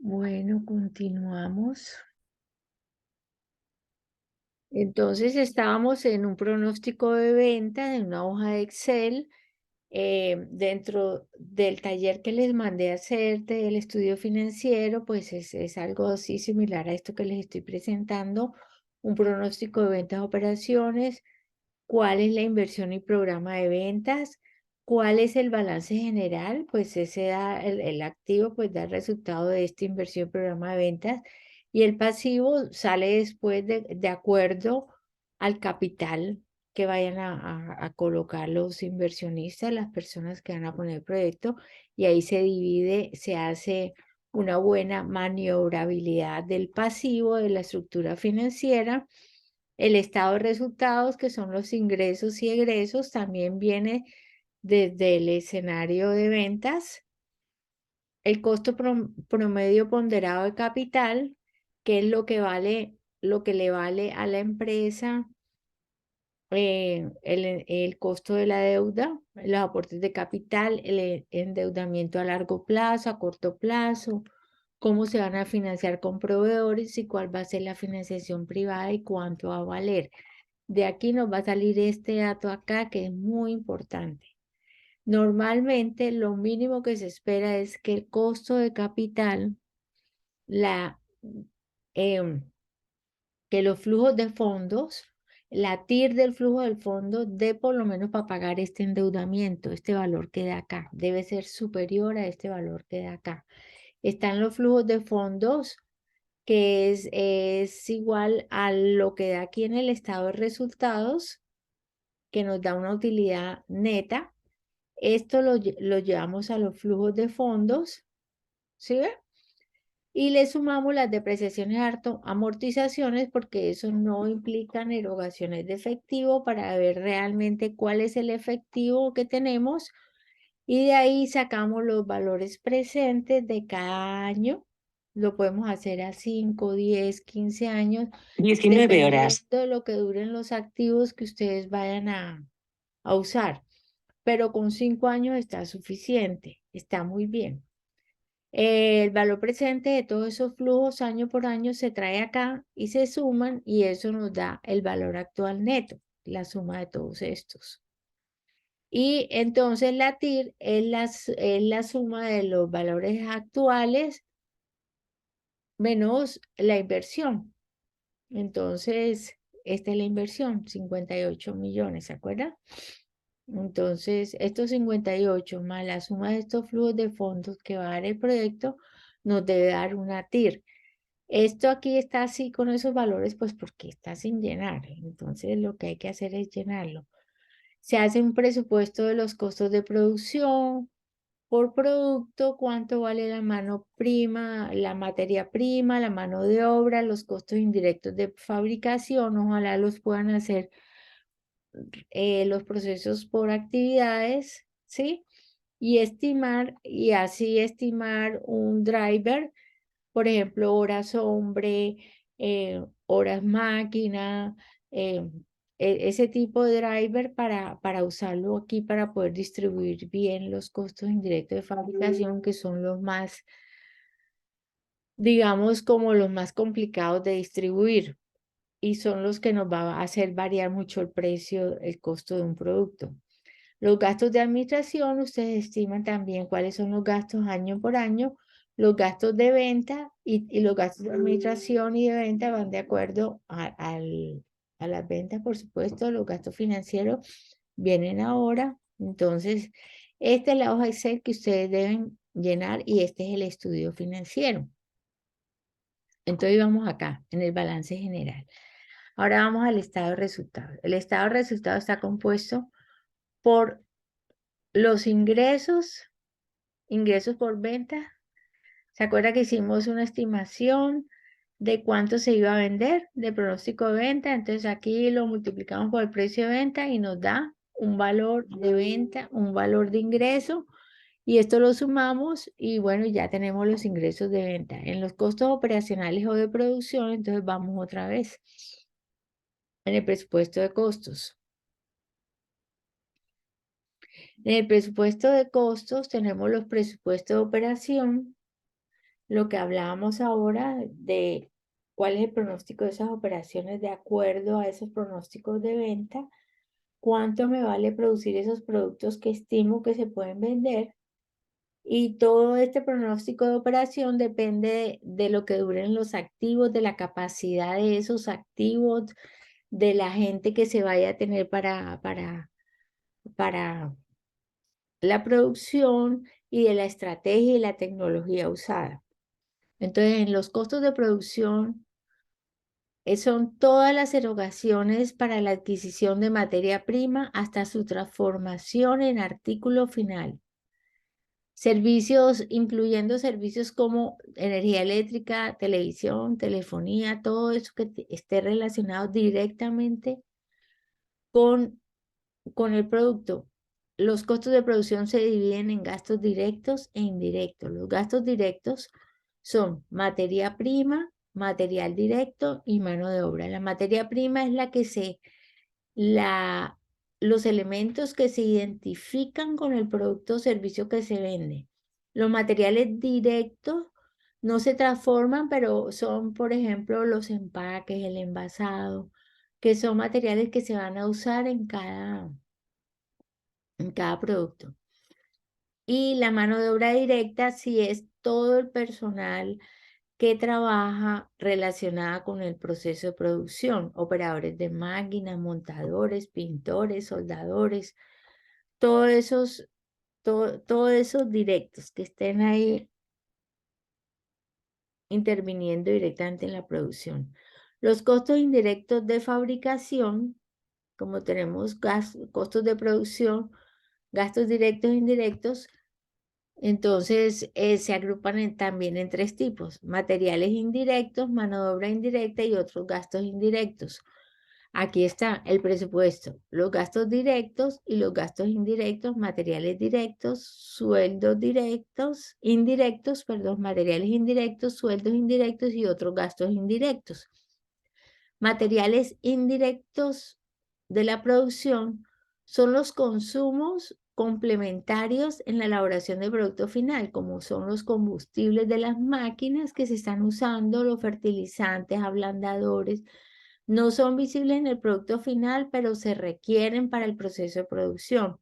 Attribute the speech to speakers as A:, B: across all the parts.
A: Bueno, continuamos. Entonces estábamos en un pronóstico de venta de una hoja de Excel dentro del taller que les mandé a hacer del estudio financiero, pues es algo así similar a esto que les estoy presentando, un pronóstico de ventas operaciones, cuál es la inversión y programa de ventas, cuál es el balance general, pues ese da, el activo pues da el resultado de esta inversión y programa de ventas, y el pasivo sale después de acuerdo al capital que vayan a colocar los inversionistas, las personas que van a poner el proyecto, y ahí se divide, se hace una buena maniobrabilidad del pasivo de la estructura financiera. El estado de resultados, que son los ingresos y egresos, también viene desde el escenario de ventas. El costo promedio ponderado de capital, que es lo que vale, lo que le vale a la empresa el costo de la deuda, los aportes de capital, el endeudamiento a largo plazo, a corto plazo, cómo se van a financiar con proveedores y cuál va a ser la financiación privada y cuánto va a valer. De aquí nos va a salir este dato acá que es muy importante. Normalmente lo mínimo que se espera es que el costo de capital, la, em, que los flujos de fondos, la TIR del flujo del fondo dé por lo menos para pagar este endeudamiento, este valor que da acá, debe ser superior a este valor que da acá. Están los flujos de fondos, que es igual a lo que da aquí en el estado de resultados, que nos da una utilidad neta. Esto lo llevamos a los flujos de fondos, ¿sí ve? Y le sumamos las depreciaciones amortizaciones, porque eso no implica erogaciones de efectivo, para ver realmente cuál es el efectivo que tenemos. Y de ahí sacamos los valores presentes de cada año. Lo podemos hacer a 5, 10, 15 años,
B: 19 horas.
A: dependiendo de lo que duren los activos que ustedes vayan a usar. Pero con 5 años está suficiente, está muy bien. El valor presente de todos esos flujos año por año se trae acá y se suman, y eso nos da el valor actual neto, la suma de todos estos. Y entonces la TIR es la suma de los valores actuales menos la inversión. Entonces, esta es la inversión, 58 millones, ¿se acuerdan? Entonces, estos 58 más la suma de estos flujos de fondos que va a dar el proyecto nos debe dar una TIR. Esto aquí está así con esos valores, pues porque está sin llenar. Entonces, lo que hay que hacer es llenarlo. Se hace un presupuesto de los costos de producción por producto, cuánto vale la mano prima, la materia prima, la mano de obra, los costos indirectos de fabricación. Ojalá los puedan hacer los procesos por actividades, ¿sí? Y estimar, y así estimar un driver, por ejemplo, horas hombre, horas máquina, eh, ese tipo de driver para usarlo aquí para poder distribuir bien los costos indirectos de fabricación, que son los más, digamos, como los más complicados de distribuir, y son los que nos va a hacer variar mucho el precio, el costo de un producto. Los gastos de administración, ustedes estiman también cuáles son los gastos año por año. Los gastos de venta y los gastos de administración y de venta van de acuerdo a las ventas, por supuesto. Los gastos financieros vienen ahora. Entonces, esta es la hoja Excel que ustedes deben llenar, y este es el estudio financiero. Entonces, vamos acá, en el balance general. Ahora vamos al estado de resultados. El estado de resultados está compuesto por los ingresos por venta. ¿Se acuerda que hicimos una estimación de cuánto se iba a vender, de pronóstico de venta? Entonces aquí lo multiplicamos por el precio de venta y nos da un valor de venta, un valor de ingreso, y esto lo sumamos y bueno, ya tenemos los ingresos de venta. En los costos operacionales o de producción, entonces vamos otra vez en el presupuesto de costos. En el presupuesto de costos tenemos los presupuestos de operación, lo que hablábamos ahora de cuál es el pronóstico de esas operaciones de acuerdo a esos pronósticos de venta, cuánto me vale producir esos productos que estimo que se pueden vender. Y todo este pronóstico de operación depende de lo que duren los activos, de la capacidad de esos activos, de la gente que se vaya a tener para la producción y de la estrategia y la tecnología usada. Entonces, en los costos de producción son todas las erogaciones para la adquisición de materia prima hasta su transformación en artículo final. Servicios, incluyendo servicios como energía eléctrica, televisión, telefonía, todo eso que esté relacionado directamente con el producto. Los costos de producción se dividen en gastos directos e indirectos. Los gastos directos son materia prima, material directo y mano de obra. La materia prima es los elementos que se identifican con el producto o servicio que se vende. Los materiales directos no se transforman, pero son, por ejemplo, los empaques, el envasado, que son materiales que se van a usar en cada producto. Y la mano de obra directa sí es todo el personal que trabaja relacionada con el proceso de producción, operadores de máquinas, montadores, pintores, soldadores, todos esos directos que estén ahí interviniendo directamente en la producción. Los costos indirectos de fabricación, como tenemos costos de producción, gastos directos e indirectos, entonces se agrupan también en tres tipos: materiales indirectos, mano de obra indirecta y otros gastos indirectos. Aquí está el presupuesto: los gastos directos y los gastos indirectos, materiales directos, sueldos directos, indirectos, perdón, materiales indirectos, sueldos indirectos y otros gastos indirectos. Materiales indirectos de la producción son los consumos complementarios en la elaboración del producto final, como son los combustibles de las máquinas que se están usando, los fertilizantes, ablandadores. No son visibles en el producto final, pero se requieren para el proceso de producción.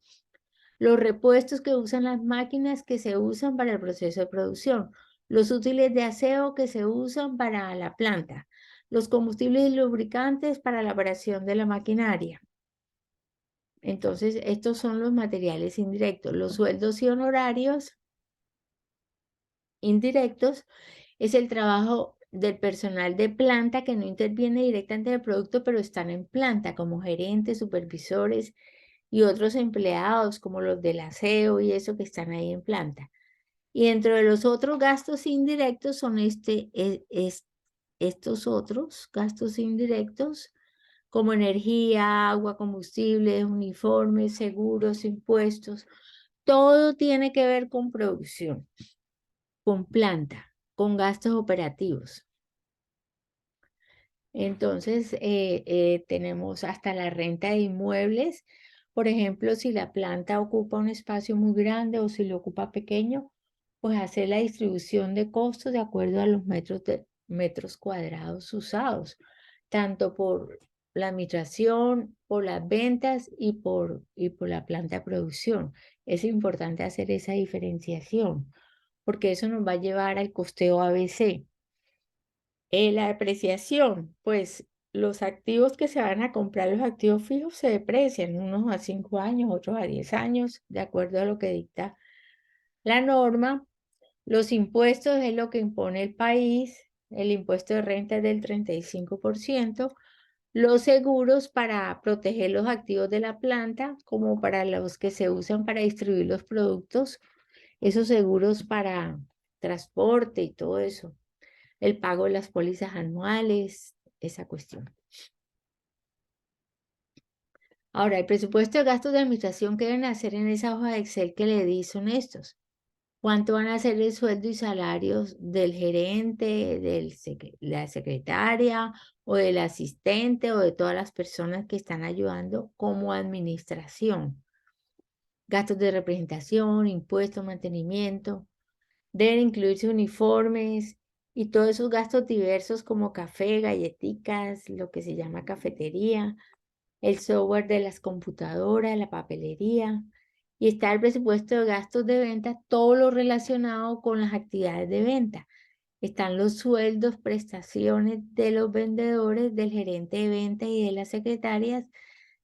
A: Los repuestos que usan las máquinas que se usan para el proceso de producción. Los útiles de aseo que se usan para la planta. Los combustibles y lubricantes para la operación de la maquinaria. Entonces, estos son los materiales indirectos. Los sueldos y honorarios indirectos es el trabajo del personal de planta que no interviene directamente en el producto, pero están en planta, como gerentes, supervisores y otros empleados, como los del aseo y eso que están ahí en planta. Y dentro de los otros gastos indirectos son estos otros gastos indirectos, como energía, agua, combustibles, uniformes, seguros, impuestos. Todo tiene que ver con producción, con planta, con gastos operativos. Entonces, tenemos hasta la renta de inmuebles. Por ejemplo, si la planta ocupa un espacio muy grande o si lo ocupa pequeño, pues hacer la distribución de costos de acuerdo a los metros cuadrados usados, tanto por la administración, por las ventas y por la planta de producción. Es importante hacer esa diferenciación, porque eso nos va a llevar al costeo ABC. La depreciación, pues los activos que se van a comprar, los activos fijos se deprecian, unos a 5 años, otros a 10 años, de acuerdo a lo que dicta la norma. Los impuestos es lo que impone el país, el impuesto de renta es del 35%. Los seguros para proteger los activos de la planta, como para los que se usan para distribuir los productos, esos seguros para transporte y todo eso, el pago de las pólizas anuales, esa cuestión. Ahora, el presupuesto de gastos de administración que deben hacer en esa hoja de Excel que le di son estos. ¿Cuánto van a ser el sueldo y salarios del gerente, la secretaria o del asistente o de todas las personas que están ayudando como administración? Gastos de representación, impuestos, mantenimiento. Deben incluirse uniformes y todos esos gastos diversos como café, galletitas, lo que se llama cafetería, el software de las computadoras, la papelería. Y está el presupuesto de gastos de venta, todo lo relacionado con las actividades de venta. Están los sueldos, prestaciones de los vendedores, del gerente de venta y de las secretarias,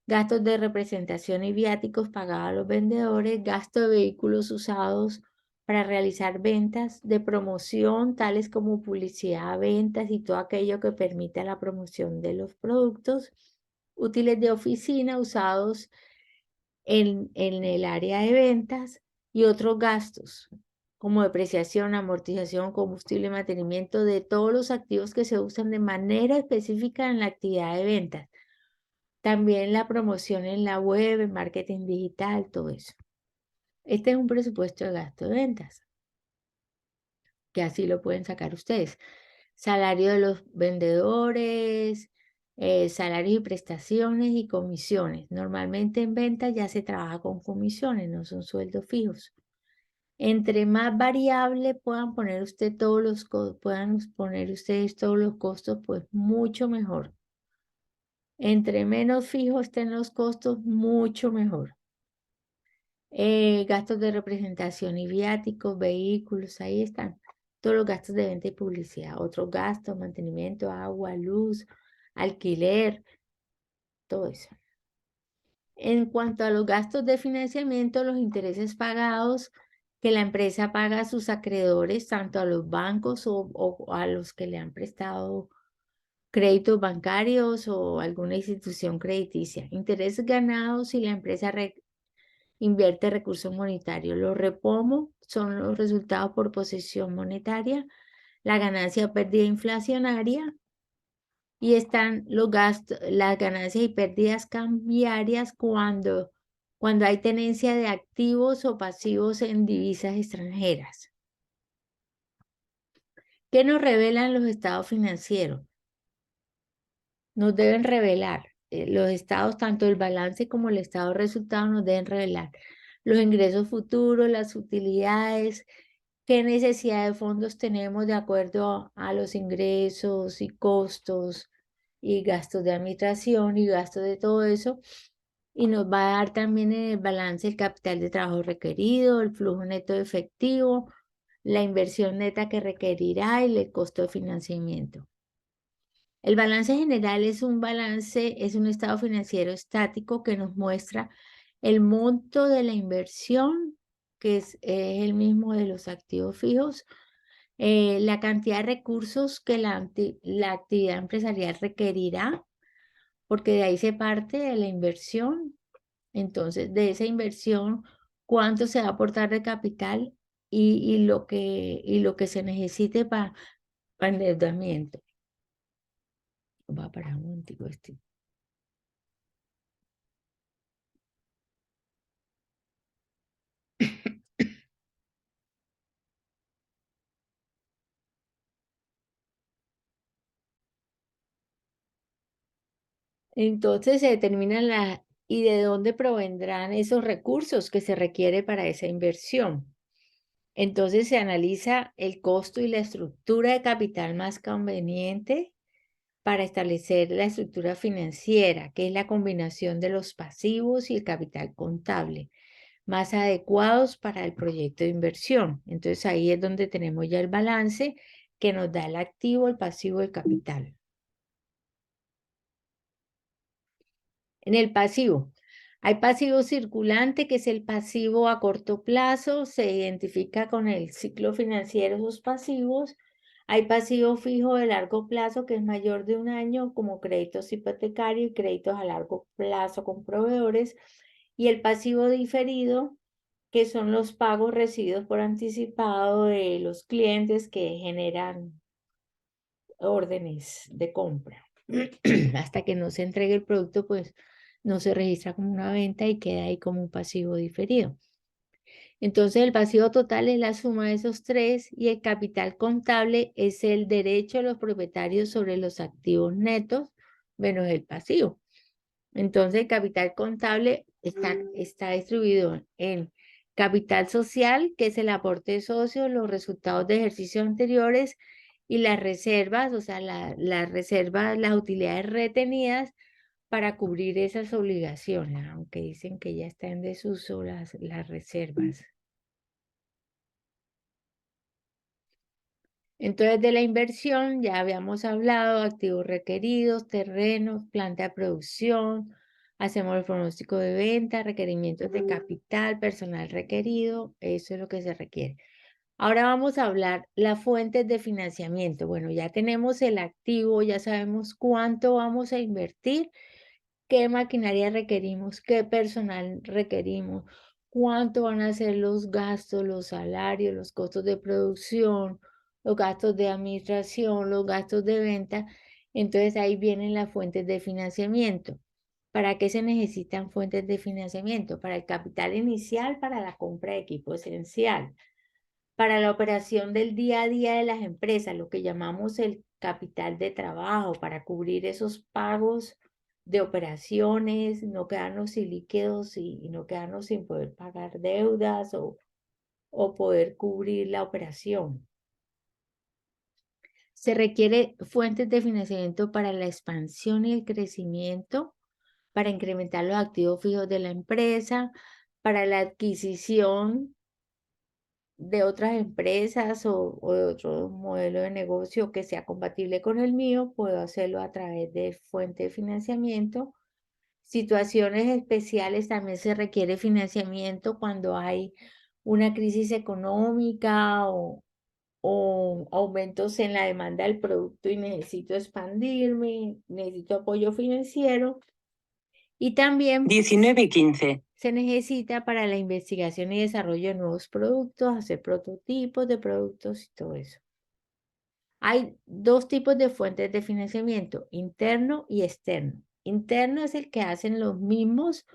A: gastos de representación y viáticos pagados a los vendedores, gasto de vehículos usados para realizar ventas, de promoción, tales como publicidad, ventas y todo aquello que permita la promoción de los productos, útiles de oficina usados en el área de ventas y otros gastos como depreciación, amortización, combustible y mantenimiento de todos los activos que se usan de manera específica en la actividad de ventas. También la promoción en la web, el marketing digital, todo eso. Este es un presupuesto de gasto de ventas, que así lo pueden sacar ustedes. Salario de los vendedores, salarios y prestaciones y comisiones. Normalmente en ventas ya se trabaja con comisiones, no son sueldos fijos. Entre más variable puedan poner ustedes todos los costos, pues mucho mejor. Entre menos fijos estén los costos, mucho mejor. Gastos de representación y viáticos, vehículos, ahí están. Todos los gastos de venta y publicidad. Otros gastos, mantenimiento, agua, luz, alquiler, todo eso. En cuanto a los gastos de financiamiento, los intereses pagados que la empresa paga a sus acreedores, tanto a los bancos o a los que le han prestado créditos bancarios o alguna institución crediticia. Intereses ganados si la empresa invierte recursos monetarios. Los repomos son los resultados por posesión monetaria, la ganancia o pérdida inflacionaria y están los gastos, las ganancias y pérdidas cambiarias cuando hay tenencia de activos o pasivos en divisas extranjeras. ¿Qué nos revelan los estados financieros? Nos deben revelar los estados, tanto el balance como el estado de resultados nos deben revelar los ingresos futuros, las utilidades, qué necesidad de fondos tenemos de acuerdo a los ingresos y costos y gastos de administración y gastos de todo eso. Y nos va a dar también en el balance el capital de trabajo requerido, el flujo neto de efectivo, la inversión neta que requerirá y el costo de financiamiento. El balance general es un estado financiero estático que nos muestra el monto de la inversión, que es el mismo de los activos fijos, la cantidad de recursos que la actividad empresarial requerirá, porque de ahí se parte de la inversión. Entonces, de esa inversión, cuánto se va a aportar de capital y lo que se necesite para endeudamiento. Va a parar un momentico este. Entonces se determinan y de dónde provendrán esos recursos que se requiere para esa inversión. Entonces se analiza el costo y la estructura de capital más conveniente para establecer la estructura financiera, que es la combinación de los pasivos y el capital contable, más adecuados para el proyecto de inversión. Entonces ahí es donde tenemos ya el balance que nos da el activo, el pasivo, el capital. En el pasivo, hay pasivo circulante, que es el pasivo a corto plazo, se identifica con el ciclo financiero de sus pasivos. Hay pasivo fijo de largo plazo, que es mayor de un año, como créditos hipotecarios y créditos a largo plazo con proveedores. Y el pasivo diferido, que son los pagos recibidos por anticipado de los clientes que generan órdenes de compra. Hasta que no se entregue el producto, pues no se registra como una venta y queda ahí como un pasivo diferido. Entonces, el pasivo total es la suma de esos tres y el capital contable es el derecho de los propietarios sobre los activos netos menos el pasivo. Entonces, el capital contable está distribuido en Capital social, que es el aporte de socios, los resultados de ejercicios anteriores y las reservas, o sea, las reservas, las utilidades retenidas para cubrir esas obligaciones, aunque dicen que ya están en desuso las reservas. Entonces, de la inversión ya habíamos hablado, activos requeridos, terrenos, planta de producción, hacemos el pronóstico de venta, requerimientos de capital, personal requerido, eso es lo que se requiere. Ahora vamos a hablar las fuentes de financiamiento. Bueno, ya tenemos el activo, ya sabemos cuánto vamos a invertir, qué maquinaria requerimos, qué personal requerimos, cuánto van a ser los gastos, los salarios, los costos de producción, los gastos de administración, los gastos de venta. Entonces ahí vienen las fuentes de financiamiento. ¿Para qué se necesitan fuentes de financiamiento? Para el capital inicial, para la compra de equipo esencial, para la operación del día a día de las empresas, lo que llamamos el capital de trabajo, para cubrir esos pagos de operaciones, no quedarnos sin líquidos y no quedarnos sin poder pagar deudas o poder cubrir la operación. Se requiere fuentes de financiamiento para la expansión y el crecimiento, para incrementar los activos fijos de la empresa, para la adquisición de otras empresas o de otro modelo de negocio que sea compatible con el mío, puedo hacerlo a través de fuente de financiamiento. Situaciones especiales también se requiere financiamiento cuando hay una crisis económica o aumentos en la demanda del producto y necesito expandirme, necesito apoyo financiero. Y también
B: 19:15.
A: se necesita para la investigación y desarrollo de nuevos productos, hacer prototipos de productos y todo eso. Hay dos tipos de fuentes de financiamiento, interno y externo. Interno es el que hacen los mismos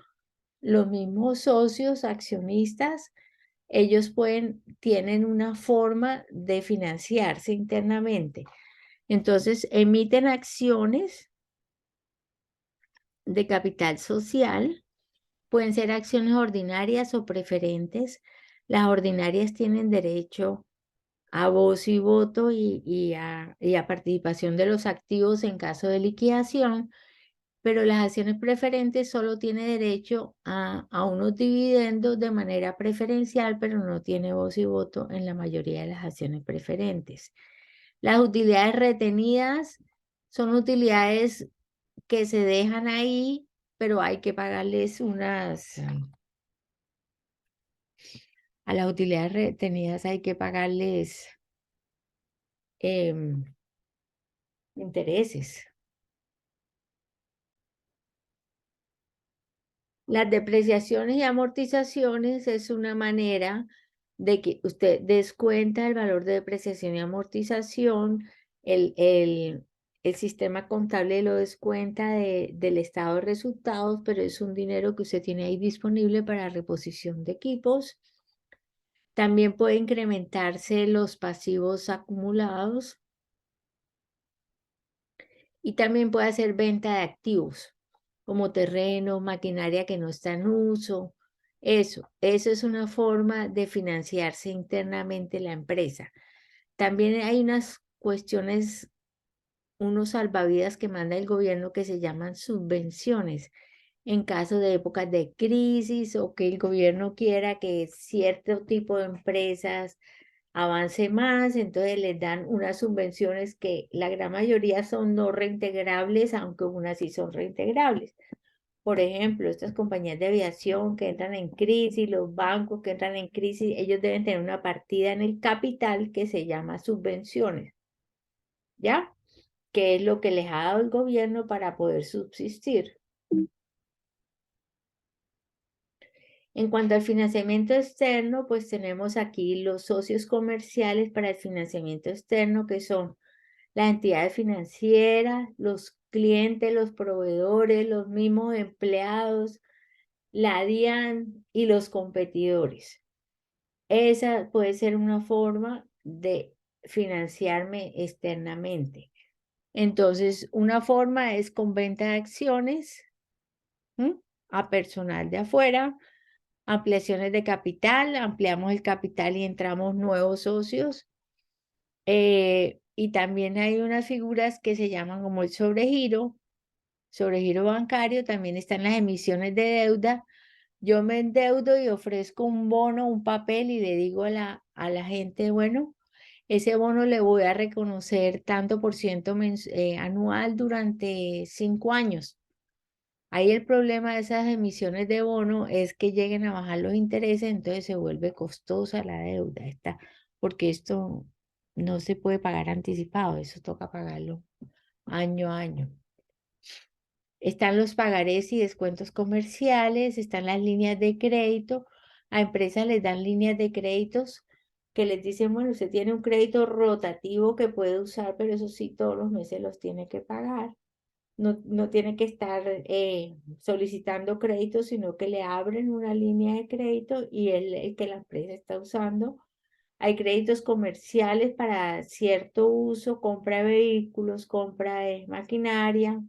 A: socios, accionistas. Ellos tienen una forma de financiarse internamente. Entonces, emiten acciones de capital social. Pueden ser acciones ordinarias o preferentes. Las ordinarias tienen derecho a voz y voto y a participación de los activos en caso de liquidación, pero las acciones preferentes solo tiene derecho a unos dividendos de manera preferencial, pero no tiene voz y voto en la mayoría de las acciones preferentes. Las utilidades retenidas son utilidades que se dejan ahí, pero hay que pagarles a las utilidades retenidas hay que pagarles intereses. Las depreciaciones y amortizaciones es una manera de que usted descuenta el valor de depreciación y amortización, el sistema contable lo descuenta del estado de resultados, pero es un dinero que usted tiene ahí disponible para reposición de equipos. También puede incrementarse los pasivos acumulados y también puede hacer venta de activos como terreno, maquinaria que no está en uso. Eso es una forma de financiarse internamente la empresa. También hay unas cuestiones, unos salvavidas que manda el gobierno que se llaman subvenciones en caso de épocas de crisis o que el gobierno quiera que cierto tipo de empresas avance más, entonces les dan unas subvenciones que la gran mayoría son no reintegrables, aunque unas sí son reintegrables. Por ejemplo, estas compañías de aviación que entran en crisis, los bancos que entran en crisis, ellos deben tener una partida en el capital que se llama subvenciones, ¿ya? Que es lo que les ha dado el gobierno para poder subsistir. En cuanto al financiamiento externo, pues tenemos aquí los socios comerciales para el financiamiento externo, que son las entidades financieras, los clientes, los proveedores, los mismos empleados, la DIAN y los competidores. Esa puede ser una forma de financiarme externamente. Entonces, una forma es con venta de acciones a personal de afuera. Ampliaciones de capital, ampliamos el capital y entramos nuevos socios. Y también hay unas figuras que se llaman como el sobregiro bancario, también están las emisiones de deuda. Yo me endeudo y ofrezco un bono, un papel y le digo a la gente, bueno, ese bono le voy a reconocer tanto por ciento anual durante 5 años. Ahí el problema de esas emisiones de bono es que lleguen a bajar los intereses, entonces se vuelve costosa la deuda, porque esto no se puede pagar anticipado, eso toca pagarlo año a año. Están los pagarés y descuentos comerciales, están las líneas de crédito. A empresas les dan líneas de créditos que les dicen, bueno, usted tiene un crédito rotativo que puede usar, pero eso sí, todos los meses los tiene que pagar. No tiene que estar solicitando crédito, sino que le abren una línea de crédito y el que la empresa está usando. Hay créditos comerciales para cierto uso, compra de vehículos, compra de maquinaria.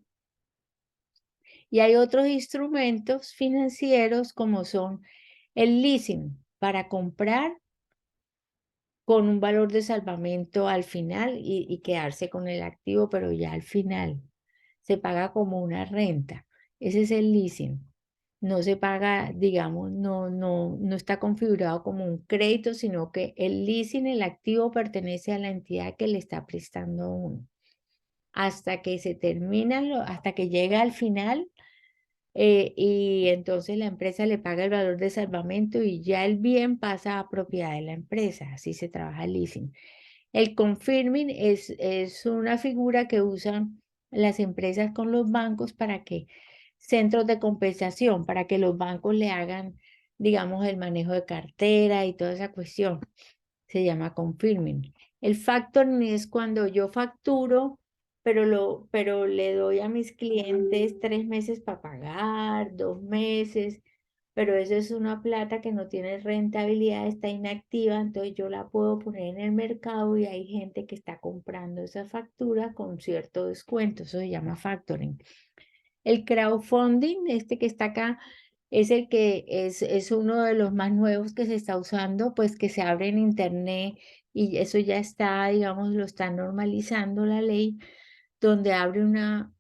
A: Y hay otros instrumentos financieros como son el leasing para comprar con un valor de salvamento al final y quedarse con el activo, pero ya al final se paga como una renta. Ese es el leasing. No se paga, digamos, no está configurado como un crédito, sino que el leasing, el activo, pertenece a la entidad que le está prestando a uno. Hasta que se termina, hasta que llega al final, y entonces la empresa le paga el valor de salvamento y ya el bien pasa a propiedad de la empresa. Así se trabaja el leasing. El confirming es una figura que usan las empresas con los bancos para que centros de compensación, para que los bancos le hagan, digamos, el manejo de cartera y toda esa cuestión. Se llama confirming. El factoring es cuando yo facturo, pero le doy a mis clientes 3 meses para pagar, 2 meses, pero eso es una plata que no tiene rentabilidad, está inactiva, entonces yo la puedo poner en el mercado y hay gente que está comprando esa factura con cierto descuento, eso se llama factoring. El crowdfunding, este que está acá, es el que es uno de los más nuevos que se está usando, pues que se abre en internet y eso ya está, digamos, lo está normalizando la ley, donde abre una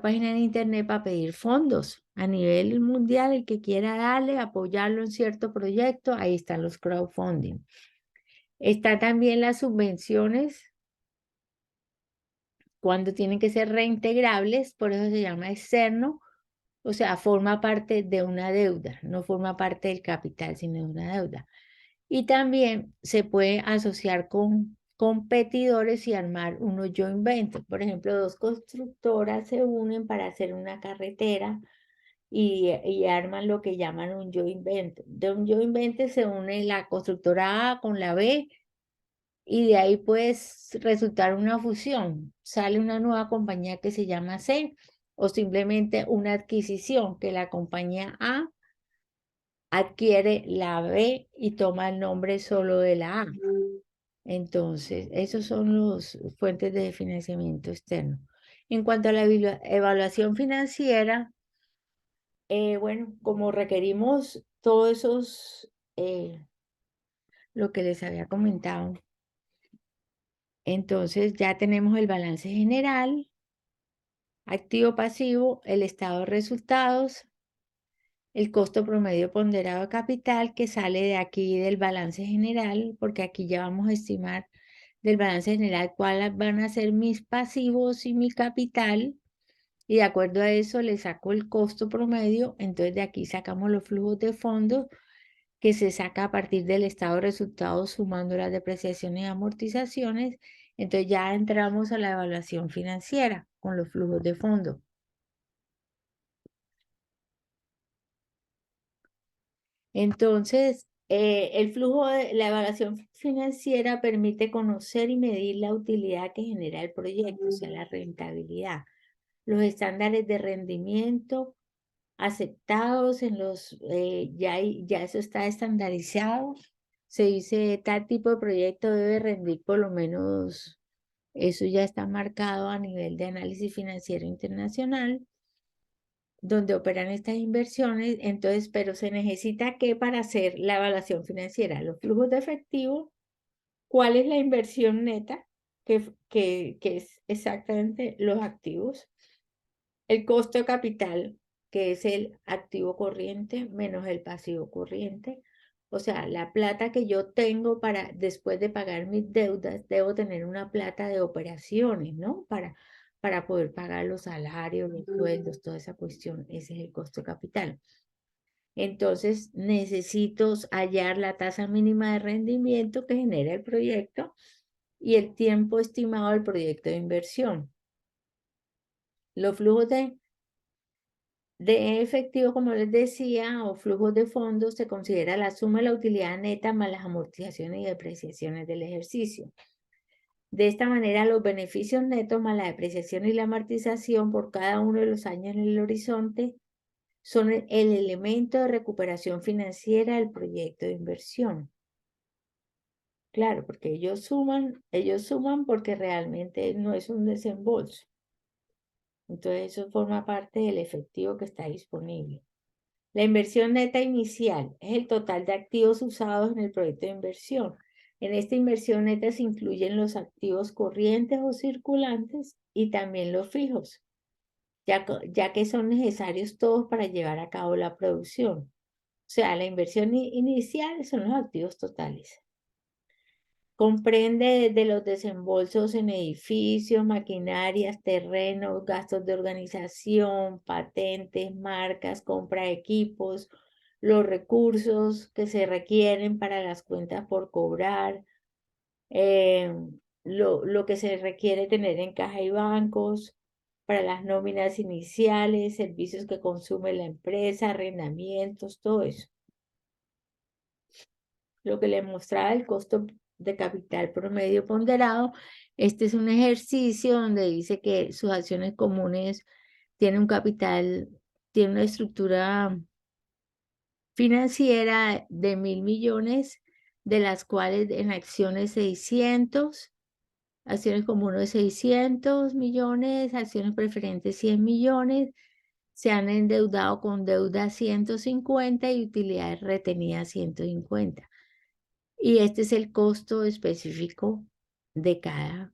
A: página en internet para pedir fondos a nivel mundial, el que quiera darle, apoyarlo en cierto proyecto, ahí están los crowdfunding. Está también las subvenciones cuando tienen que ser reintegrables, por eso se llama externo, o sea, forma parte de una deuda, no forma parte del capital, sino de una deuda. Y también se puede asociar con competidores y armar unos joint ventures. Por ejemplo, dos constructoras se unen para hacer una carretera y arman lo que llaman un joint venture. De un joint venture se une la constructora A con la B y de ahí puede resultar una fusión. Sale una nueva compañía que se llama C o simplemente una adquisición que la compañía A adquiere la B y toma el nombre solo de la A. Entonces, esos son los fuentes de financiamiento externo. En cuanto a la evaluación financiera, bueno, como requerimos todos esos, lo que les había comentado, entonces ya tenemos el balance general, activo pasivo, el estado de resultados, el costo promedio ponderado de capital que sale de aquí del balance general, porque aquí ya vamos a estimar del balance general cuáles van a ser mis pasivos y mi capital, y de acuerdo a eso le saco el costo promedio, entonces de aquí sacamos los flujos de fondos que se saca a partir del estado de resultados sumando las depreciaciones y amortizaciones, entonces ya entramos a la evaluación financiera con los flujos de fondos. Entonces, el flujo de la evaluación financiera permite conocer y medir la utilidad que genera el proyecto, o sea, la rentabilidad, los estándares de rendimiento aceptados en los, ya eso está estandarizado. Se dice tal tipo de proyecto debe rendir por lo menos, eso ya está marcado a nivel de análisis financiero internacional. donde operan estas inversiones. Entonces, pero se necesita que para hacer la evaluación financiera, los flujos de efectivo, cuál es la inversión neta, que es exactamente los activos, el costo de capital, que es el activo corriente menos el pasivo corriente. O sea, la plata que yo tengo para, después de pagar mis deudas, debo tener una plata de operaciones, ¿no? Para poder pagar los salarios, los sueldos, toda esa cuestión. Ese es el costo de capital. Entonces, necesito hallar la tasa mínima de rendimiento que genera el proyecto y el tiempo estimado del proyecto de inversión. Los flujos de efectivo, como les decía, o flujos de fondos, se considera la suma de la utilidad neta más las amortizaciones y depreciaciones del ejercicio. De esta manera, los beneficios netos más la depreciación y la amortización por cada uno de los años en el horizonte son el elemento de recuperación financiera del proyecto de inversión. Claro, porque ellos suman porque realmente no es un desembolso. Entonces, eso forma parte del efectivo que está disponible. La inversión neta inicial es el total de activos usados en el proyecto de inversión. En esta inversión neta se incluyen los activos corrientes o circulantes y también los fijos, ya que son necesarios todos para llevar a cabo la producción. O sea, la inversión inicial son los activos totales. Comprende desde los desembolsos en edificios, maquinarias, terrenos, gastos de organización, patentes, marcas, compra de equipos, los recursos que se requieren para las cuentas por cobrar, lo que se requiere tener en caja y bancos, para las nóminas iniciales, servicios que consume la empresa, arrendamientos, todo eso. Lo que le mostraba el costo de capital promedio ponderado. Este es un ejercicio donde dice que sus acciones comunes tienen un capital, tienen una estructura financiera de 1.000 millones, de las cuales en acciones 600, acciones comunes 600 millones, acciones preferentes 100 millones, se han endeudado con deuda 150 y utilidades retenidas 150. Y este es el costo específico de cada,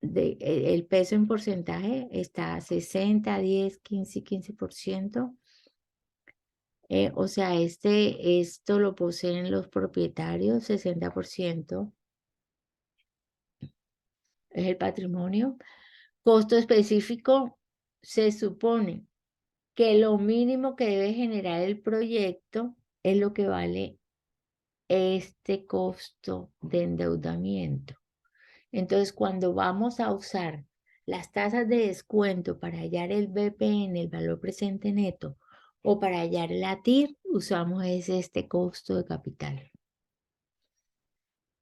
A: el peso en porcentaje está a 60, 10, 15 y 15%. O sea, esto lo poseen los propietarios, 60% es el patrimonio. Costo específico, se supone que lo mínimo que debe generar el proyecto es lo que vale este costo de endeudamiento. Entonces, cuando vamos a usar las tasas de descuento para hallar el BPN, el valor presente neto, o para hallar la TIR, usamos este costo de capital.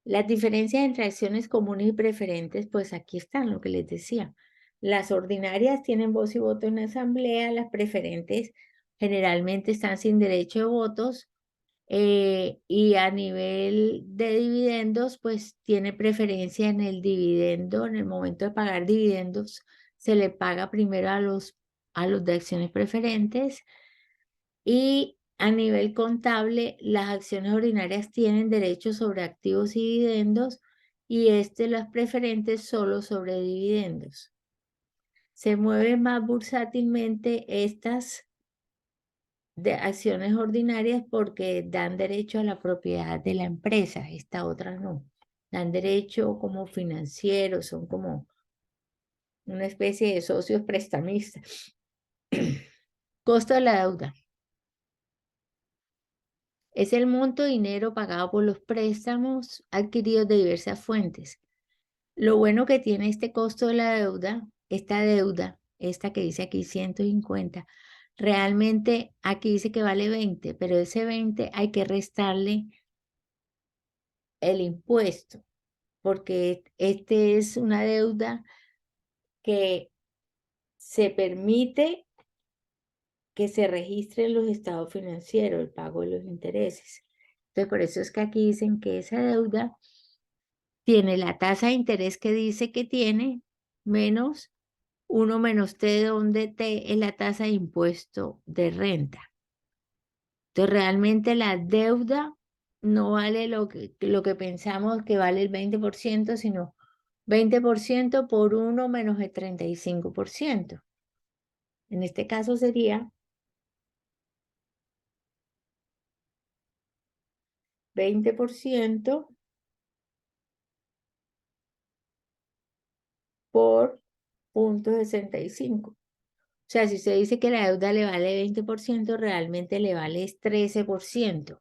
A: Las diferencias entre acciones comunes y preferentes, pues aquí están, lo que les decía. Las ordinarias tienen voz y voto en la asamblea, las preferentes generalmente están sin derecho de votos, y a nivel de dividendos, pues tiene preferencia en el dividendo. En el momento de pagar dividendos, se le paga primero a los de acciones preferentes. Y a nivel contable, las acciones ordinarias tienen derecho sobre activos y dividendos y las preferentes solo sobre dividendos. Se mueven más bursátilmente estas de acciones ordinarias porque dan derecho a la propiedad de la empresa, esta otra no. Dan derecho como financieros, son como una especie de socios prestamistas. Costo de la deuda. Es el monto de dinero pagado por los préstamos adquiridos de diversas fuentes. Lo bueno que tiene este costo de la deuda, esta que dice aquí 150, realmente aquí dice que vale 20, pero ese 20 hay que restarle el impuesto, porque este es una deuda que se permite que se registre en los estados financieros, el pago de los intereses. Entonces, por eso es que aquí dicen que esa deuda tiene la tasa de interés que dice que tiene, menos 1 menos T, donde T es la tasa de impuesto de renta. Entonces, realmente la deuda no vale lo que pensamos que vale el 20%, sino 20% por 1 menos el 35%. En este caso sería 20% por 0,65. O sea, si usted dice que la deuda le vale 20%, realmente le vale es 13%.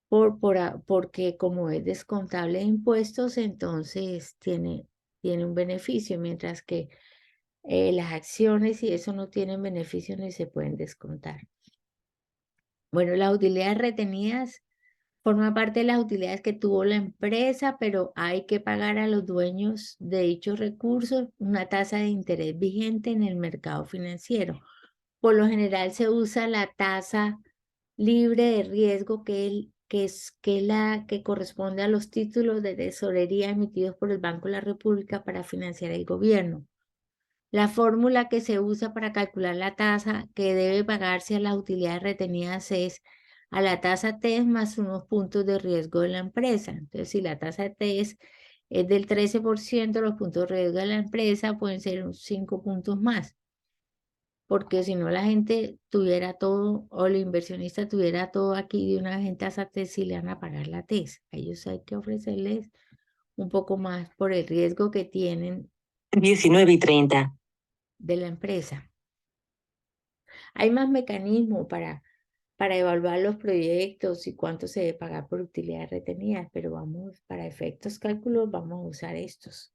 A: Porque como es descontable de impuestos, entonces tiene un beneficio, mientras que las acciones y eso no tienen beneficio ni se pueden descontar. Bueno, las utilidades retenidas forma parte de las utilidades que tuvo la empresa, pero hay que pagar a los dueños de dichos recursos una tasa de interés vigente en el mercado financiero. Por lo general se usa la tasa libre de riesgo que es la que corresponde a los títulos de tesorería emitidos por el Banco de la República para financiar el gobierno. La fórmula que se usa para calcular la tasa que debe pagarse a las utilidades retenidas es a la tasa T más unos puntos de riesgo de la empresa. Entonces, si la tasa T es del 13%, los puntos de riesgo de la empresa pueden ser unos 5 puntos más. Porque si no la gente tuviera todo, o el inversionista tuviera todo aquí de una vez en tasa T, si le van a pagar la TES. A ellos hay que ofrecerles un poco más por el riesgo que tienen
B: 19:30.
A: de la empresa. Hay más mecanismos para evaluar los proyectos y cuánto se debe pagar por utilidades retenidas, pero para efectos cálculos, vamos a usar estos.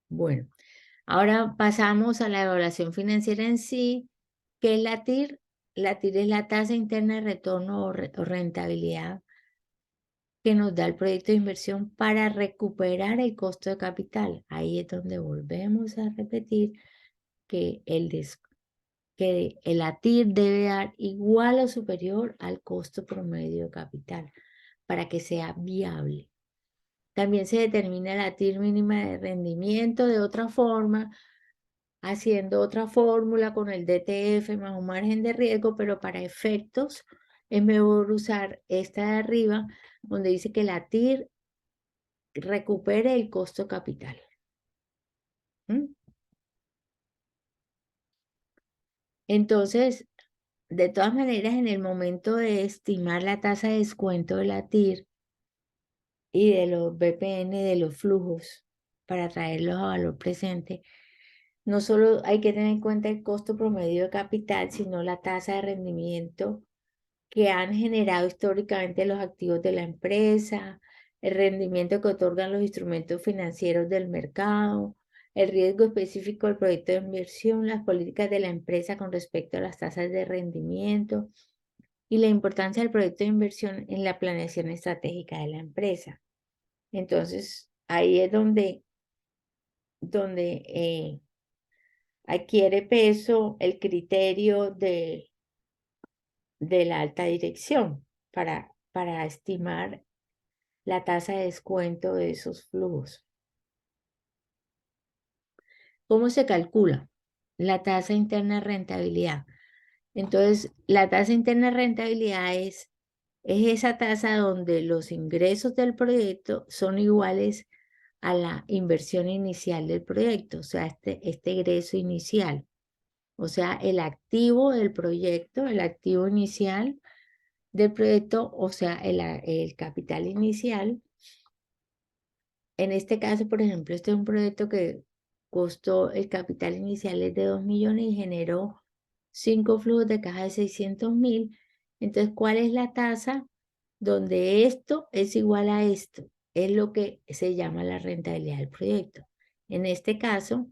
A: Bueno, ahora pasamos a la evaluación financiera en sí, que es la TIR. La TIR es la tasa interna de retorno o rentabilidad que nos da el proyecto de inversión para recuperar el costo de capital. Ahí es donde volvemos a repetir que la TIR debe dar igual o superior al costo promedio de capital para que sea viable. También se determina la TIR mínima de rendimiento de otra forma, haciendo otra fórmula con el DTF más un margen de riesgo, pero para efectos es mejor usar esta de arriba, donde dice que la TIR recupere el costo capital. Entonces, de todas maneras, en el momento de estimar la tasa de descuento de la TIR y de los BPN, de los flujos, para traerlos a valor presente, no solo hay que tener en cuenta el costo promedio de capital, sino la tasa de rendimiento que han generado históricamente los activos de la empresa, el rendimiento que otorgan los instrumentos financieros del mercado, el riesgo específico del proyecto de inversión, las políticas de la empresa con respecto a las tasas de rendimiento y la importancia del proyecto de inversión en la planeación estratégica de la empresa. Entonces, ahí es donde adquiere peso el criterio de la alta dirección para estimar la tasa de descuento de esos flujos. ¿Cómo se calcula? La tasa interna de rentabilidad. Entonces, la tasa interna de rentabilidad es esa tasa donde los ingresos del proyecto son iguales a la inversión inicial del proyecto, o sea, este egreso inicial. O sea, el activo del proyecto, el activo inicial del proyecto, o sea, el capital inicial. En este caso, por ejemplo, este es un proyecto que costó, el capital inicial es de 2 millones y generó 5 flujos de caja de 600.000. Entonces, ¿cuál es la tasa donde esto es igual a esto? Es lo que se llama la rentabilidad del proyecto. En este caso,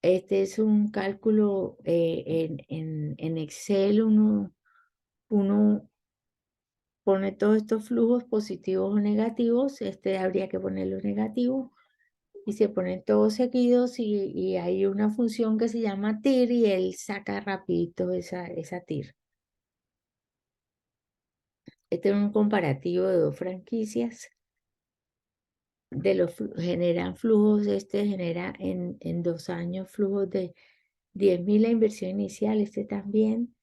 A: este es un cálculo en Excel, uno pone todos estos flujos positivos o negativos, este habría que ponerlo negativo, y se ponen todos seguidos y hay una función que se llama TIR y él saca rapidito esa TIR. Este es un comparativo de dos franquicias. generan flujos, genera en 2 años flujos de 10.000 la inversión inicial, también.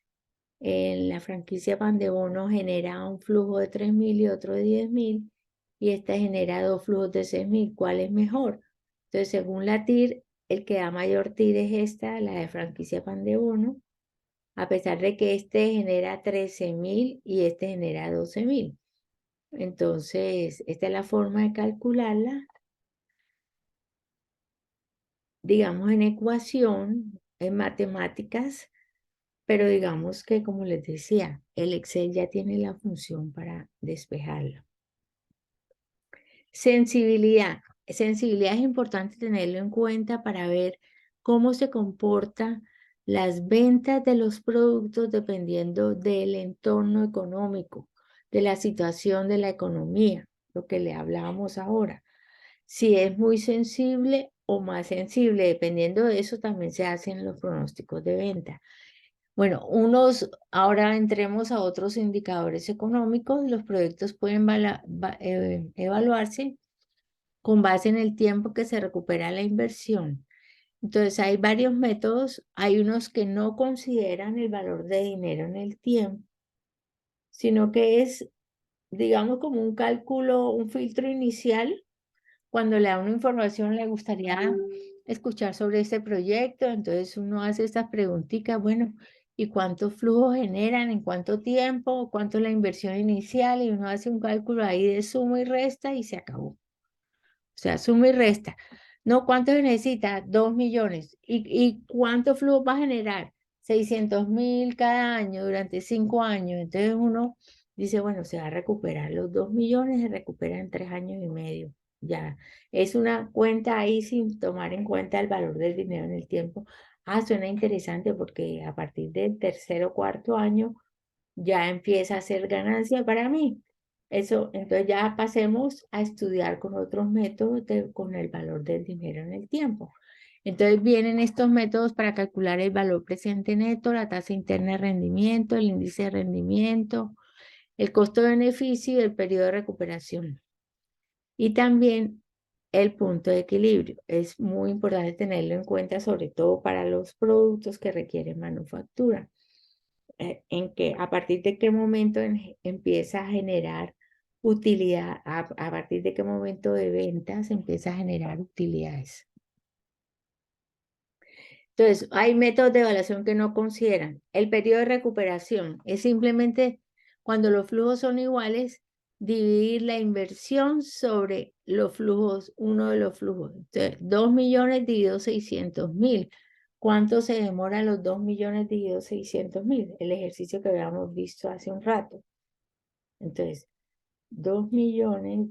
A: En la franquicia Pan de Bono genera un flujo de 3.000 y otro de 10.000, y genera 2 flujos de 6.000. ¿Cuál es mejor? Entonces, según la TIR, el que da mayor TIR es la de franquicia Pan de Bono, a pesar de que genera 13.000 y genera 12.000. Entonces, esta es la forma de calcularla, digamos, en ecuación, en matemáticas, pero digamos que, como les decía, el Excel ya tiene la función para despejarlo. Sensibilidad. Sensibilidad es importante tenerlo en cuenta para ver cómo se comportan las ventas de los productos dependiendo del entorno económico, de la situación de la economía, lo que le hablábamos ahora. Si es muy sensible o más sensible, dependiendo de eso también se hacen los pronósticos de venta. Bueno, ahora entremos a otros indicadores económicos. Los proyectos pueden evaluarse con base en el tiempo que se recupera la inversión. Entonces, hay varios métodos. Hay unos que no consideran el valor de dinero en el tiempo, sino que es, digamos, como un cálculo, un filtro inicial. Cuando le da una información, le gustaría escuchar sobre este proyecto, entonces uno hace estas preguntitas, bueno, ¿y cuántos flujos generan? ¿En cuánto tiempo? ¿Cuánto es la inversión inicial? Y uno hace un cálculo ahí de suma y resta y se acabó. O sea, suma y resta. No, ¿cuánto se necesita? 2 millones. ¿Y cuánto flujo va a generar? 600.000 cada año durante 5 años. Entonces uno dice, bueno, se va a recuperar los 2 millones, se recupera en 3 años y medio. Ya, es una cuenta ahí sin tomar en cuenta el valor del dinero en el tiempo. Suena interesante porque a partir del tercer o cuarto año ya empieza a ser ganancia para mí. Eso, entonces ya pasemos a estudiar con otros métodos con el valor del dinero en el tiempo. Entonces vienen estos métodos para calcular el valor presente neto, la tasa interna de rendimiento, el índice de rendimiento, el costo-beneficio y el periodo de recuperación. Y también el punto de equilibrio. Es muy importante tenerlo en cuenta, sobre todo para los productos que requieren manufactura. En que a partir de qué momento empieza a generar utilidad, a partir de qué momento de ventas empieza a generar utilidades. Entonces, hay métodos de evaluación que no consideran. El periodo de recuperación es simplemente cuando los flujos son iguales, dividir la inversión sobre los flujos, uno de los flujos. Entonces, 2 millones dividido 600.000. ¿Cuánto se demora los 2 millones dividido 600.000? El ejercicio que habíamos visto hace un rato. Entonces, 2 millones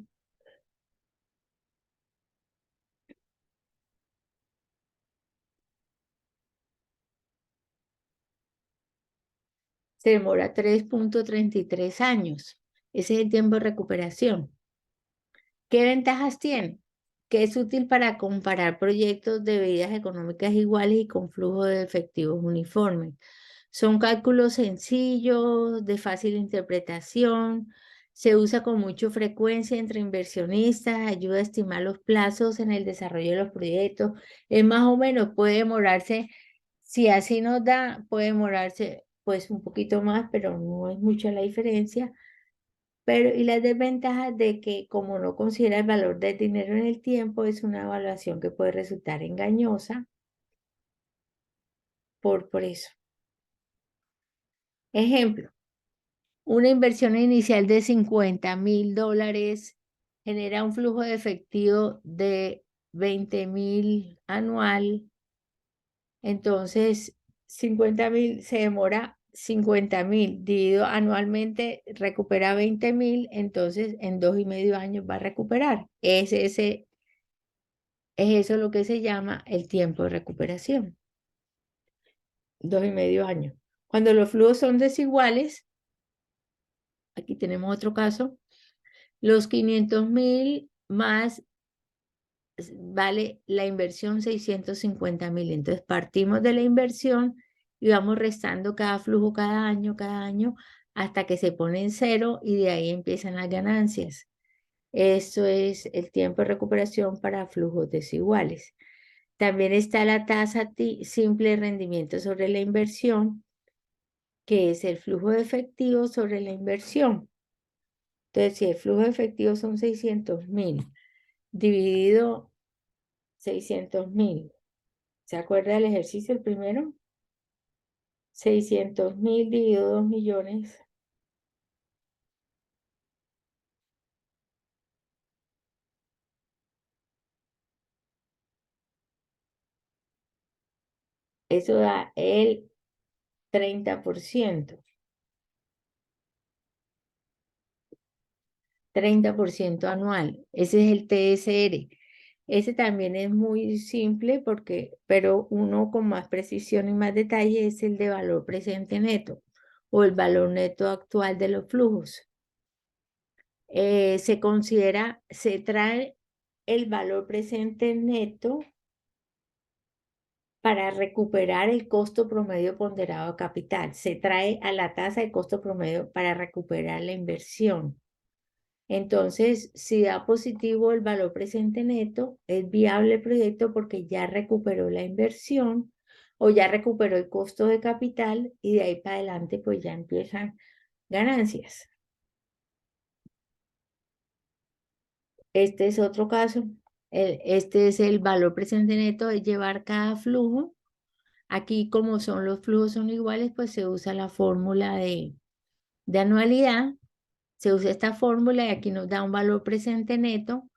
A: se demora 3.33 años. Ese es el tiempo de recuperación. ¿Qué ventajas tiene? Que es útil para comparar proyectos de medidas económicas iguales y con flujo de efectivos uniformes. Son cálculos sencillos, de fácil interpretación, se usa con mucha frecuencia entre inversionistas, ayuda a estimar los plazos en el desarrollo de los proyectos. Es más o menos, puede demorarse, si así nos da, puede demorarse pues un poquito más, pero no es mucha la diferencia. Pero, y las desventajas de que, como no considera el valor del dinero en el tiempo, es una evaluación que puede resultar engañosa por eso. Ejemplo, una inversión inicial de $50.000 genera un flujo de efectivo de 20.000 anual. Entonces, 50.000 se demora 50.000 dividido anualmente, recupera 20.000, entonces en 2,5 años va a recuperar. Es eso lo que se llama el tiempo de recuperación, 2,5 años. Cuando los flujos son desiguales, aquí tenemos otro caso, los 500.000 más vale la inversión 650.000. Entonces partimos de la inversión y vamos restando cada flujo cada año, hasta que se pone en cero y de ahí empiezan las ganancias. Eso es el tiempo de recuperación para flujos desiguales. También está la tasa simple de rendimiento sobre la inversión, que es el flujo de efectivo sobre la inversión. Entonces, si el flujo de efectivo son 600.000, dividido 600.000, ¿se acuerda del ejercicio el primero? 600.000 dividido 2 millones. Eso da el 30%. 30% anual. Ese es el TSR. Ese también es muy simple pero uno con más precisión y más detalle es el de valor presente neto o el valor neto actual de los flujos. Se trae el valor presente neto para recuperar el costo promedio ponderado de capital. Se trae a la tasa de costo promedio para recuperar la inversión. Entonces, si da positivo el valor presente neto, es viable el proyecto porque ya recuperó la inversión o ya recuperó el costo de capital y de ahí para adelante pues ya empiezan ganancias. Este es otro caso. Este es el valor presente neto de llevar cada flujo. Aquí como los flujos son iguales, pues se usa la fórmula de anualidad. Se usa esta fórmula y aquí nos da un valor presente neto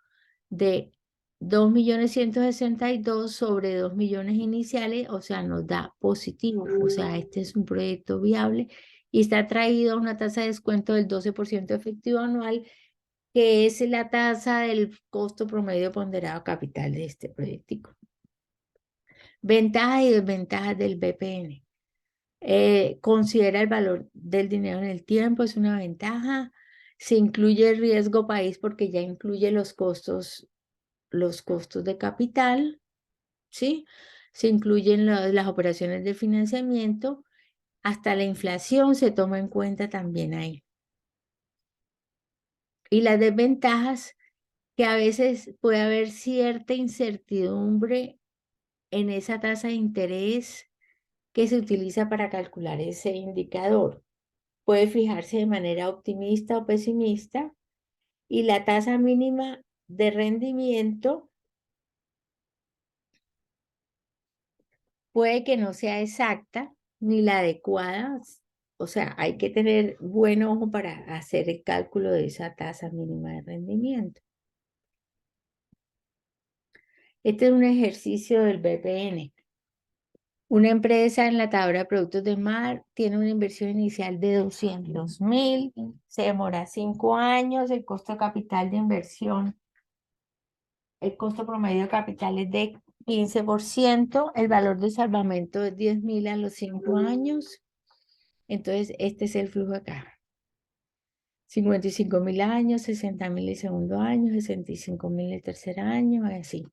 A: de 2.162.000 sobre 2 millones iniciales, o sea, nos da positivo. O sea, este es un proyecto viable y está traído a una tasa de descuento del 12% efectivo anual, que es la tasa del costo promedio ponderado capital de este proyectico. Ventajas y desventajas del BPN. Considera el valor del dinero en el tiempo, es una ventaja. Se incluye el riesgo país porque ya incluye los costos de capital, ¿sí? Se incluyen las operaciones de financiamiento, hasta la inflación se toma en cuenta también ahí. Y las desventajas, que a veces puede haber cierta incertidumbre en esa tasa de interés que se utiliza para calcular ese indicador. Puede fijarse de manera optimista o pesimista y la tasa mínima de rendimiento puede que no sea exacta ni la adecuada, o sea, hay que tener buen ojo para hacer el cálculo de esa tasa mínima de rendimiento. Este es un ejercicio del BPN. Una empresa enlatadora de productos de mar tiene una inversión inicial de 200.000, se demora 5 años, el costo de capital de inversión, el costo promedio de capital es de 15%, el valor de salvamento es 10.000 a los 5 años. Entonces, este es el flujo acá. 55.000 años, 60.000 el segundo año, 65.000 el tercer año, así.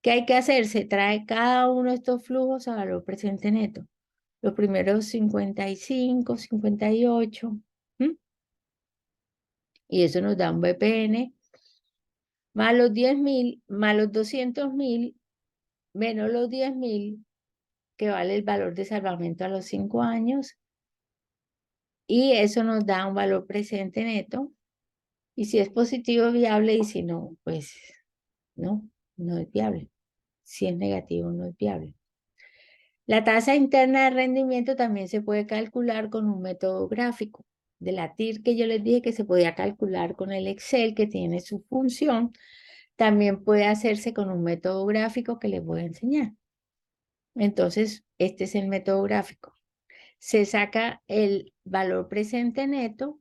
A: ¿Qué hay que hacer? Se trae cada uno de estos flujos a valor presente neto. Los primeros 55, 58, ¿m? Y eso nos da un BPN más los 10.000, más los 200.000, menos los 10.000, que vale el valor de salvamento a los 5 años. Y eso nos da un valor presente neto. Y si es positivo, es viable, y si no, pues no, no es viable. Si es negativo, no es viable. La tasa interna de rendimiento también se puede calcular con un método gráfico. De la TIR que yo les dije que se podía calcular con el Excel, que tiene su función, también puede hacerse con un método gráfico que les voy a enseñar. Entonces, este es el método gráfico. Se saca el valor presente neto,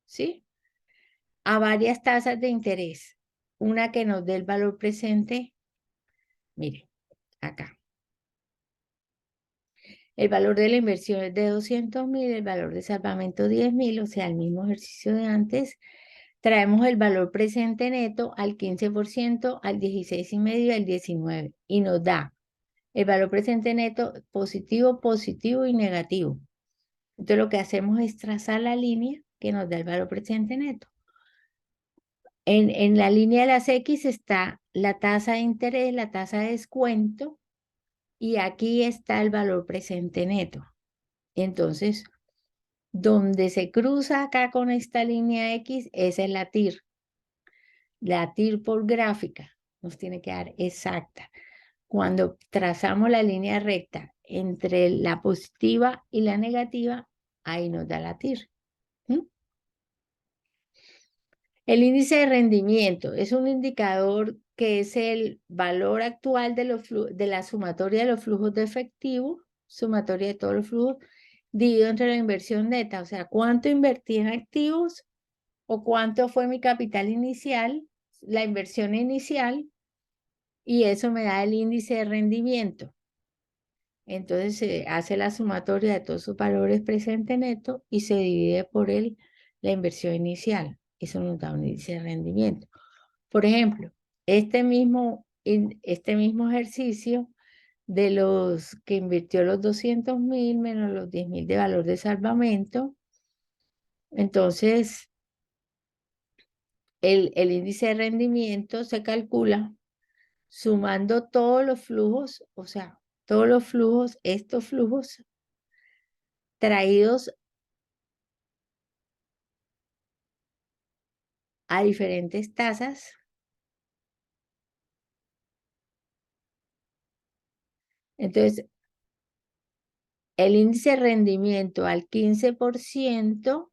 A: ¿sí? A varias tasas de interés. Una que nos dé el valor presente, mire, acá. El valor de la inversión es de 200.000, el valor de salvamento 10.000, o sea, el mismo ejercicio de antes. Traemos el valor presente neto al 15%, al 16,5% y al 19%. Y nos da el valor presente neto positivo, positivo y negativo. Entonces lo que hacemos es trazar la línea que nos da el valor presente neto. En la línea de las X está la tasa de interés, la tasa de descuento, y aquí está el valor presente neto. Entonces, donde se cruza acá con esta línea X, esa es la TIR. La TIR por gráfica nos tiene que dar exacta. Cuando trazamos la línea recta entre la positiva y la negativa, ahí nos da la TIR. ¿Mm? El índice de rendimiento es un indicador que es el valor actual de la sumatoria de los flujos de efectivo, sumatoria de todos los flujos, dividido entre la inversión neta, o sea, cuánto invertí en activos o cuánto fue mi capital inicial, la inversión inicial, y eso me da el índice de rendimiento. Entonces se hace la sumatoria de todos sus valores presente neto y se divide por la inversión inicial. Eso nos da un índice de rendimiento. Por ejemplo, este mismo ejercicio de los que invirtió los 200.000 menos los 10.000 de valor de salvamento, entonces el índice de rendimiento se calcula sumando todos los flujos, o sea, todos los flujos, estos flujos traídos a diferentes tasas. Entonces, el índice de rendimiento al 15%,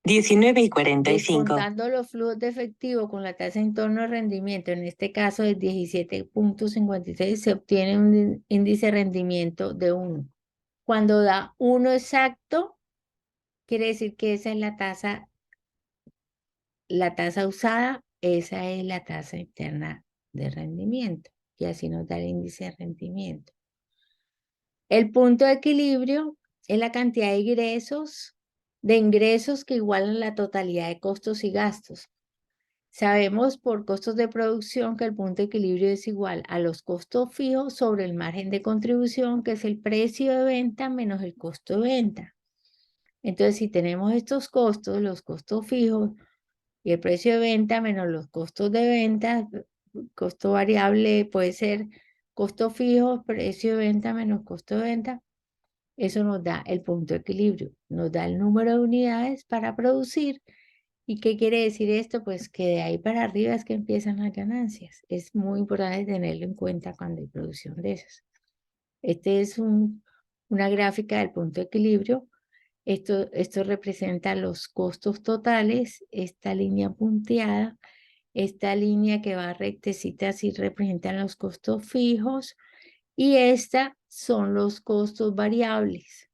B: 19:45.
A: descontando los flujos de efectivo con la tasa de entorno de rendimiento, en este caso de 17.56, se obtiene un índice de rendimiento de 1. Cuando da 1 exacto, quiere decir que esa es la tasa usada, esa es la tasa interna de rendimiento, y así nos da el índice de rendimiento. El punto de equilibrio es la cantidad de ingresos que igualan la totalidad de costos y gastos. Sabemos por costos de producción que el punto de equilibrio es igual a los costos fijos sobre el margen de contribución, que es el precio de venta menos el costo de venta. Entonces, si tenemos estos costos, los costos fijos y el precio de venta menos los costos de venta, costo variable puede ser costo fijo, precio de venta menos costo de venta, eso nos da el punto de equilibrio, nos da el número de unidades para producir. ¿Y qué quiere decir esto? Pues que de ahí para arriba es que empiezan las ganancias. Es muy importante tenerlo en cuenta cuando hay producción de esas. Este es una gráfica del punto de equilibrio. Esto representa los costos totales, esta línea punteada, esta línea que va rectecita así representan los costos fijos y esta son los costos variables.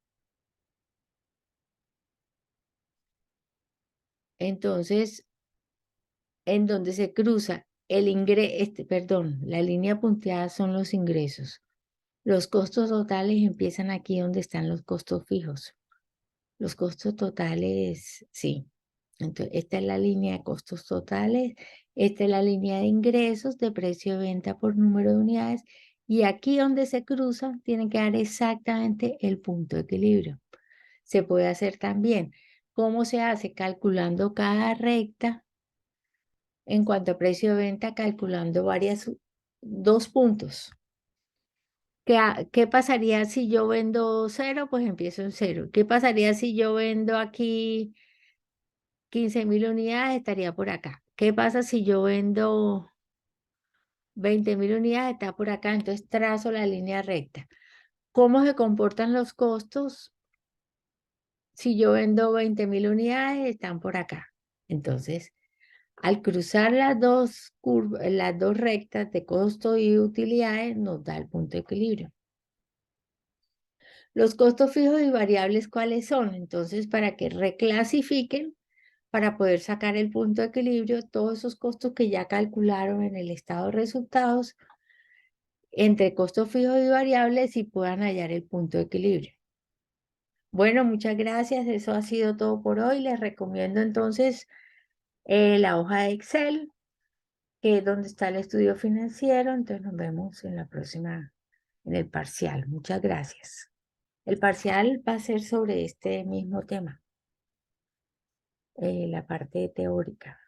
A: Entonces, en donde se cruza la línea punteada son los ingresos. Los costos totales empiezan aquí donde están los costos fijos. Los costos totales, sí. Entonces, esta es la línea de costos totales, esta es la línea de ingresos, de precio de venta por número de unidades, y aquí donde se cruzan tiene que dar exactamente el punto de equilibrio. Se puede hacer también. ¿Cómo se hace? Calculando cada recta en cuanto a precio de venta, calculando dos puntos. ¿Qué pasaría si yo vendo 0? Pues empiezo en 0. ¿Qué pasaría si yo vendo aquí 15.000 unidades? Estaría por acá. ¿Qué pasa si yo vendo 20.000 unidades? Está por acá. Entonces trazo la línea recta. ¿Cómo se comportan los costos? Si yo vendo 20.000 unidades, están por acá. Entonces, al cruzar las dos rectas de costo y utilidades, nos da el punto de equilibrio. Los costos fijos y variables, ¿cuáles son? Entonces, para que reclasifiquen, para poder sacar el punto de equilibrio, todos esos costos que ya calcularon en el estado de resultados, entre costos fijos y variables, y puedan hallar el punto de equilibrio. Bueno, muchas gracias. Eso ha sido todo por hoy. Les recomiendo entonces la hoja de Excel, que es donde está el estudio financiero. Entonces nos vemos en la próxima, en el parcial. Muchas gracias. El parcial va a ser sobre este mismo tema. la parte teórica.